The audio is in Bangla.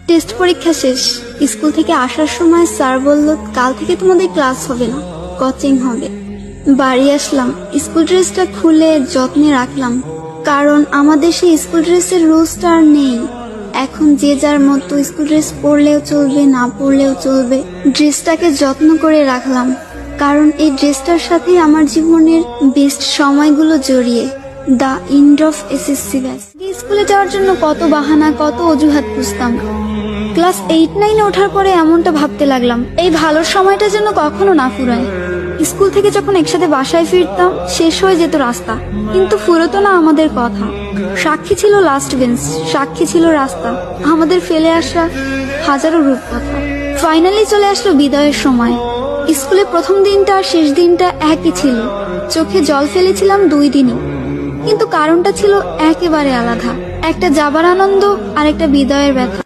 টেস্ট পরীক্ষা শেষ। স্কুল থেকে আসার সময় স্যার বলল, কাল থেকে তোমাদের ক্লাস হবে না, কোচিং হবে। বাড়ি আসলাম, স্কুল ড্রেসটা খুলে যত্নে রাখলাম, কারণ আমাদের সেই স্কুল ড্রেসের রুলসটা আর নেই। এখন যে যার মতো স্কুল ড্রেস পরলেও চলবে, না পরলেও চলবে। ড্রেসটাকে যত্ন করে রাখলাম, কারণ এই ড্রেসটার সাথে আমার জীবনের বেস্ট সময়গুলো জড়িয়ে। The end of SSC batch. স্কুলে যাওয়ার জন্য কত বাহানা, কত অজুহাত খুঁজতাম। ক্লাস 8-9 ওঠার পরে এমনটা ভাবতে লাগলাম, এই ভালো সময়টা যেন কখনো না ফুরায়। স্কুল থেকে যখন একসাথে বাসায় ফিরতাম, শেষ হয়ে যেত রাস্তা, কিন্তু ফুরতো না আমাদের কথা। সাক্ষী ছিল লাস্ট বেঞ্চ, সাক্ষী ছিল রাস্তা, আমাদের ফেলে আসা হাজারো রূপকথা। ফাইনালি চলে আসলো বিদায়ের সময়। স্কুলে প্রথম দিনটা আর শেষ দিনটা একই ছিল। চোখে জল ফেলেছিলাম 2 দিনই, কিন্তু কারণটা ছিল একেবারে আলাদা। একটা যাবার আনন্দ আর একটা বিদায়ের ব্যথা।